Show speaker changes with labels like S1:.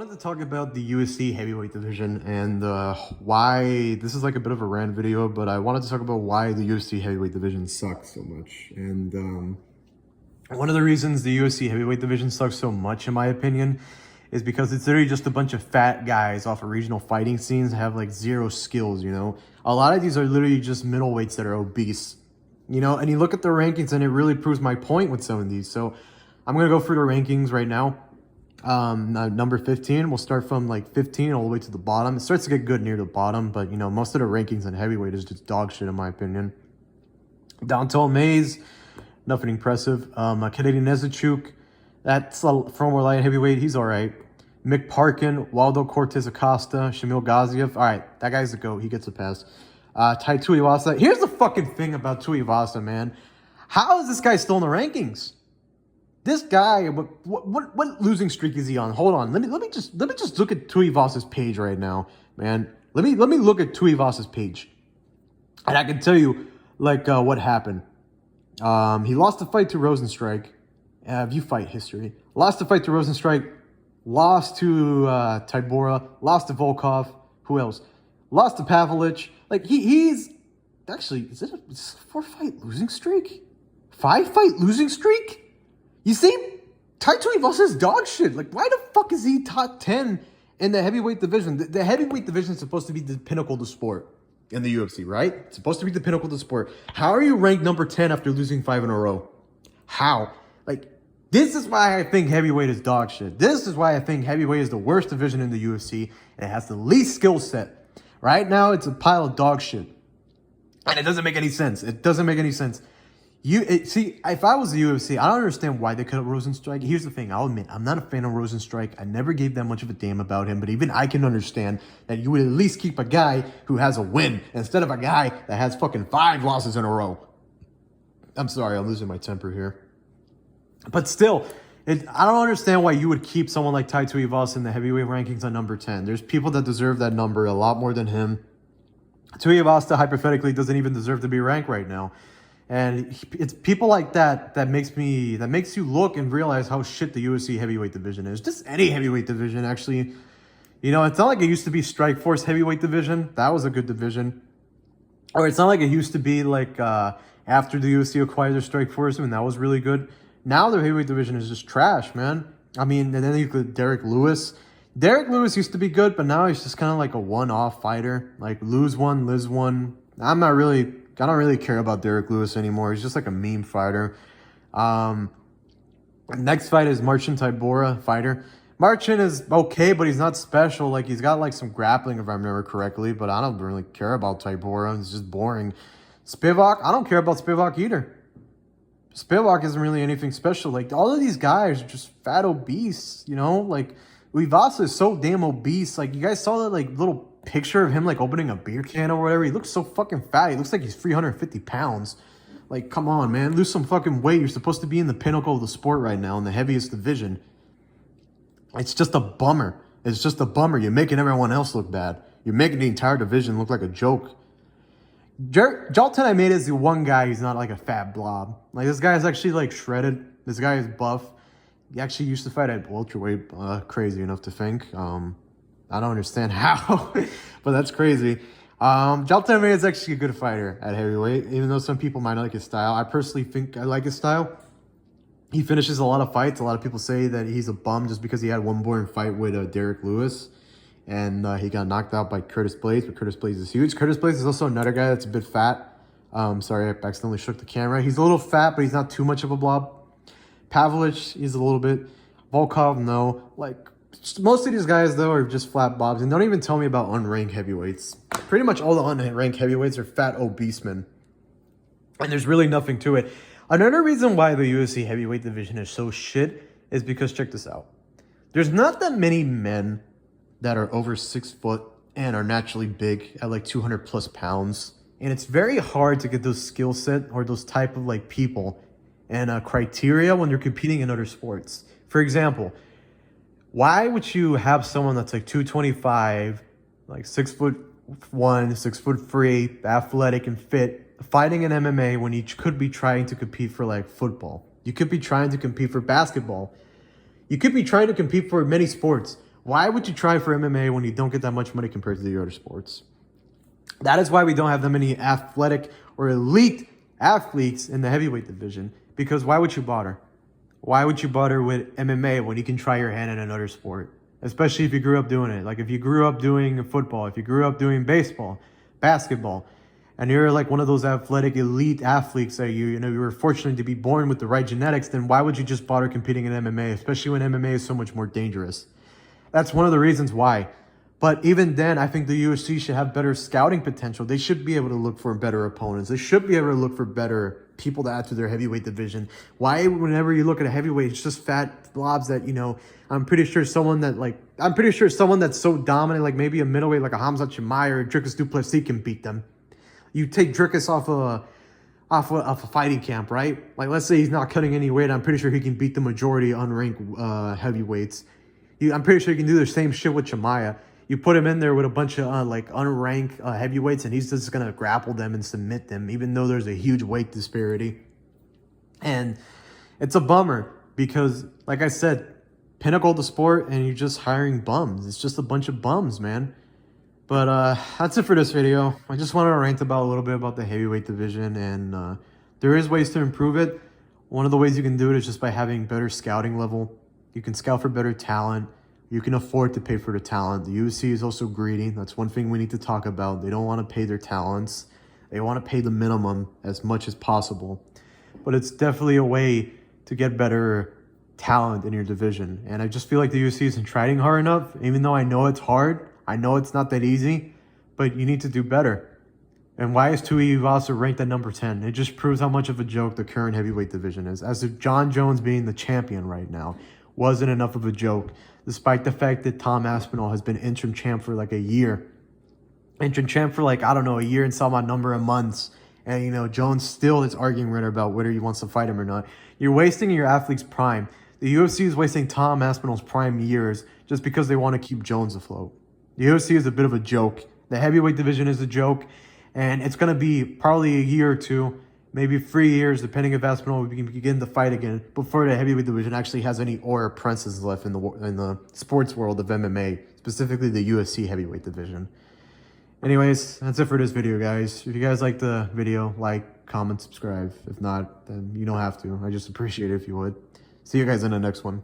S1: wanted to talk about the UFC Heavyweight division and why this is like a bit of a rant video, but I wanted to talk about why the UFC Heavyweight division sucks so much. And one of the reasons the UFC Heavyweight division sucks so much, in my opinion, is because it's literally just a bunch of fat guys off of regional fighting scenes that have like zero skills, you know? A lot of these are literally just middleweights that are obese, you know? And you look at the rankings and it really proves my point with some of these. So I'm going to go through the rankings right now. Number 15, we'll start from like 15 all the way to the bottom. It starts to get good near the bottom, but you know, most of the rankings in heavyweight is just dog shit in my opinion. Downtown Mays, nothing impressive. Canadian Nezachuk, that's from light heavyweight, he's all right. Mick Parkin, Waldo Cortez Acosta, Shamil Gaziev, all right, that guy's a GOAT, he gets a pass. Tai Tuivasa, here's the fucking thing about Tuivasa, man. How is this guy still in the rankings? This guy, what losing streak is he on? Hold on, let me just look at Tuivasa's page right now, man. Let me look at Tuivasa's page, and I can tell you like what happened. He lost a fight to Rosenstrike. View fight history. Lost a fight to Rosenstrike. Lost to Tybura. Lost to Volkov. Who else? Lost to Pavlich. Like he's actually, is it a 4-fight losing streak? 5-fight losing streak? You see, Tai Tuivasa is dog shit. Like, why the fuck is he top 10 in the heavyweight division? The heavyweight division is supposed to be the pinnacle of the sport in the UFC, right? It's supposed to be the pinnacle of the sport. How are you ranked number 10 after losing 5 in a row? How? Like, this is why I think heavyweight is dog shit. This is why I think heavyweight is the worst division in the UFC, and it has the least skill set. Right now, it's a pile of dog shit. And it doesn't make any sense. It doesn't make any sense. See, if I was the UFC, I don't understand why they cut Rosenstrike. Here's the thing, I'll admit, I'm not a fan of Rosenstrike. I never gave that much of a damn about him, but even I can understand that you would at least keep a guy who has a win instead of a guy that has fucking 5 losses in a row. I'm sorry, I'm losing my temper here. But still, I don't understand why you would keep someone like Tai Tuivasa in the heavyweight rankings on number 10. There's people that deserve that number a lot more than him. Tuivasa, hypothetically, doesn't even deserve to be ranked right now. And it's people like that makes you look and realize how shit the UFC heavyweight division is. Just any heavyweight division, actually. You know, it's not like it used to be Strikeforce heavyweight division. That was a good division. Or it's not like it used to be like after the UFC acquired their Strikeforce, and that was really good. Now the heavyweight division is just trash, man. I mean, and then you could Derek Lewis. Derek Lewis used to be good, but now he's just kind of like a one-off fighter. Like lose one, lives one. I don't really care about Derek Lewis anymore. He's just like a meme fighter. Next fight is Marcin Tybura fighter. Marcin is okay, but he's not special. Like he's got like some grappling if I remember correctly, but I don't really care about Tybura. It's just boring. Spivak, I don't care about Spivak either. Spivak isn't really anything special. Like all of these guys are just fat obese, you know? Like Tuivasa is so damn obese. Like you guys saw that like little picture of him like opening a beer can or whatever. He looks so fucking fat. He looks like he's 350 pounds. Like, come on, man. Lose some fucking weight. You're supposed to be in the pinnacle of the sport right now in the heaviest division. It's just a bummer. It's just a bummer. You're making everyone else look bad. You're making the entire division look like a joke. Jalton I made is the one guy who's not like a fat blob. Like, this guy is actually like shredded. This guy is buff. He actually used to fight at welterweight. Crazy enough to think. I don't understand how, but that's crazy. Jalton is actually a good fighter at heavyweight, even though some people might not like his style. I personally think I like his style. He finishes a lot of fights. A lot of people say that he's a bum just because he had one boring fight with Derek Lewis, and he got knocked out by Curtis Blaydes, but Curtis Blaydes is huge. Curtis Blaydes is also another guy that's a bit fat. Sorry, I accidentally shook the camera. He's a little fat, but he's not too much of a blob. Pavlich, he's a little bit. Volkov, no. Like, most of these guys, though, are just flat bobs. And don't even tell me about unranked heavyweights. Pretty much all the unranked heavyweights are fat obese men. And there's really nothing to it. Another reason why the UFC heavyweight division is so shit is because, check this out. There's not that many men that are over 6 foot and are naturally big at like 200 plus pounds. And it's very hard to get those skill set or those type of like people and criteria when you're competing in other sports. For example, why would you have someone that's like 225, like 6'1", 6'3", athletic and fit, fighting in MMA when you could be trying to compete for like football? You could be trying to compete for basketball. You could be trying to compete for many sports. Why would you try for MMA when you don't get that much money compared to the other sports? That is why we don't have that many athletic or elite athletes in the heavyweight division. Because why would you bother? Why would you bother with MMA when you can try your hand in another sport? Especially if you grew up doing it. Like if you grew up doing football, if you grew up doing baseball, basketball, and you're like one of those athletic elite athletes that you were fortunate to be born with the right genetics, then why would you just bother competing in MMA, especially when MMA is so much more dangerous? That's one of the reasons why. But even then, I think the UFC should have better scouting potential. They should be able to look for better opponents. They should be able to look for better people to add to their heavyweight division. Why, whenever you look at a heavyweight, it's just fat blobs that, I'm pretty sure someone that's so dominant, like maybe a middleweight like a Hamza Chimaev or Dricus du Plessis can beat them. You take Dricus off a fighting camp, right? Like let's say he's not cutting any weight. I'm pretty sure he can beat the majority unranked heavyweights. I'm pretty sure you can do the same shit with Chimaev. You put him in there with a bunch of unranked heavyweights, and he's just gonna grapple them and submit them, even though there's a huge weight disparity. And it's a bummer because, like I said, pinnacle the sport, and you're just hiring bums. It's just a bunch of bums, man. But that's it for this video. I just wanted to rant about a little bit about the heavyweight division, and there is ways to improve it. One of the ways you can do it is just by having better scouting level. You can scout for better talent. You can afford to pay for the talent. The UFC is also greedy. That's one thing we need to talk about. They don't want to pay their talents. They want to pay the minimum as much as possible. But it's definitely a way to get better talent in your division. And I just feel like the UFC isn't trying hard enough, even though I know it's hard. I know it's not that easy, but you need to do better. And why is Tai Tuivasa ranked at number 10? It just proves how much of a joke the current heavyweight division is. As if Jon Jones being the champion right now wasn't enough of a joke, despite the fact that Jones Aspinall has been interim champ for like a year. Interim champ for like, I don't know, a year and some odd number of months. And, Jones still is arguing right about whether he wants to fight him or not. You're wasting your athlete's prime. The UFC is wasting Jones Aspinall's prime years just because they want to keep Jones afloat. The UFC is a bit of a joke. The heavyweight division is a joke. And it's going to be probably a year or two, maybe 3 years, depending if Aspinall can begin to fight again, before the heavyweight division actually has any or princes left in the sports world of MMA, specifically the UFC heavyweight division. Anyways, that's it for this video, guys. If you guys like the video, like, comment, subscribe. If not, then you don't have to. I just appreciate it if you would. See you guys in the next one.